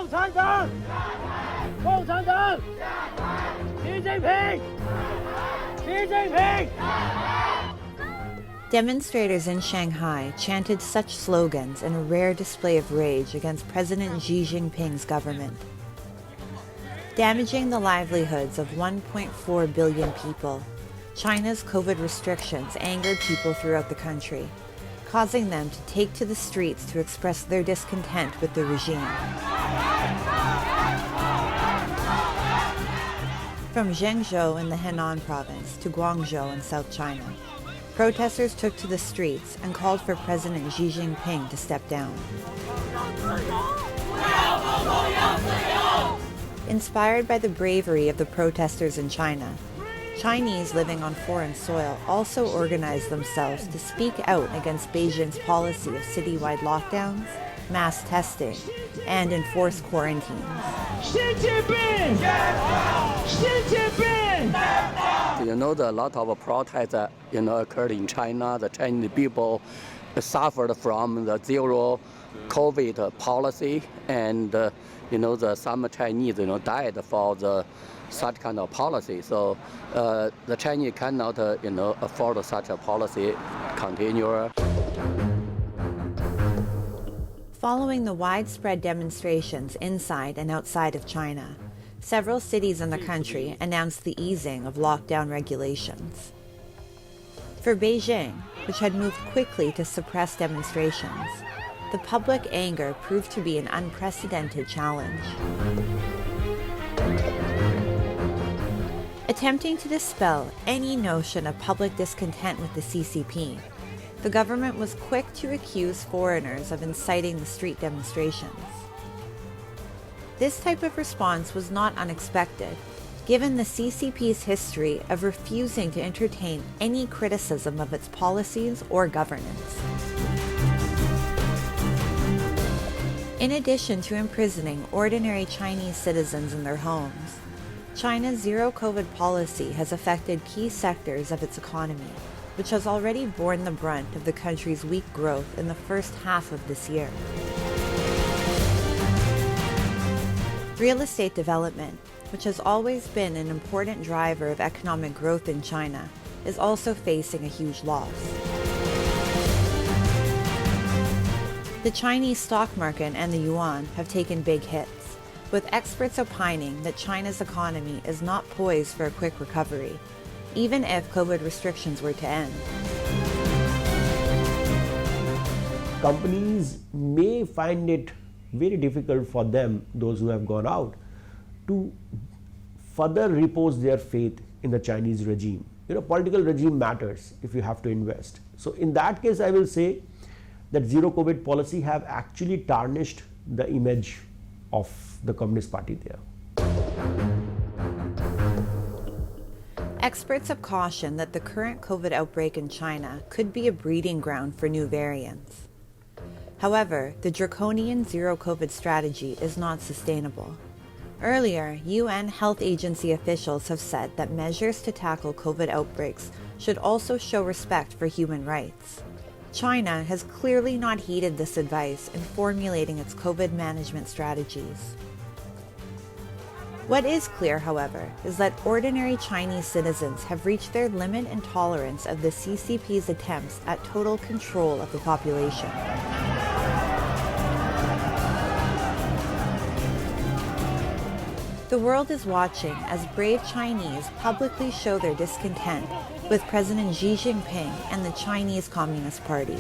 产党！共产党！习近平！习近平！ Demonstrators in Shanghai chanted such slogans in a rare display of rage against President Xi Jinping's government. Damaging the livelihoods of 1.4 billion people, China's COVID restrictions angered people throughout the country, causing them to take to the streets to express their discontent with the regime. From Zhengzhou in the Henan province to Guangzhou in South China, protesters took to the streets and called for President Xi Jinping to step down. Inspired by the bravery of the protesters in China, Chinese living on foreign soil also organized themselves to speak out against Beijing's policy of citywide lockdowns, mass testing, and enforced quarantines. Xi Jinping! Xi Jinping! You know, a lot of protests, occurred in China. The Chinese people suffered from the zero COVID policy, and some Chinese, died for such kind of policy. So the Chinese cannot, afford such a policy continue. Following the widespread demonstrations inside and outside of China, several cities in the country announced the easing of lockdown regulations. For Beijing, which had moved quickly to suppress demonstrations, the public anger proved to be an unprecedented challenge. Attempting to dispel any notion of public discontent with the CCP, the government was quick to accuse foreigners of inciting the street demonstrations. This type of response was not unexpected, given the CCP's history of refusing to entertain any criticism of its policies or governance. In addition to imprisoning ordinary Chinese citizens in their homes, China's zero-COVID policy has affected key sectors of its economy, which has already borne the brunt of the country's weak growth in the first half of this year. Real estate development, which has always been an important driver of economic growth in China, is also facing a huge loss. The Chinese stock market and the yuan have taken big hits, with experts opining that China's economy is not poised for a quick recovery, even if COVID restrictions were to end. Companies may find it very difficult for them, those who have gone out, to further repose their faith in the Chinese regime. Political regime matters if you have to invest. So in that case, I will say that zero COVID policy have actually tarnished the image of the Communist Party there. Experts have cautioned that the current COVID outbreak in China could be a breeding ground for new variants. However, the draconian zero-COVID strategy is not sustainable. Earlier, UN health agency officials have said that measures to tackle COVID outbreaks should also show respect for human rights. China has clearly not heeded this advice in formulating its COVID management strategies. What is clear, however, is that ordinary Chinese citizens have reached their limit in tolerance of the CCP's attempts at total control of the population. The world is watching as brave Chinese publicly show their discontent with President Xi Jinping and the Chinese Communist Party.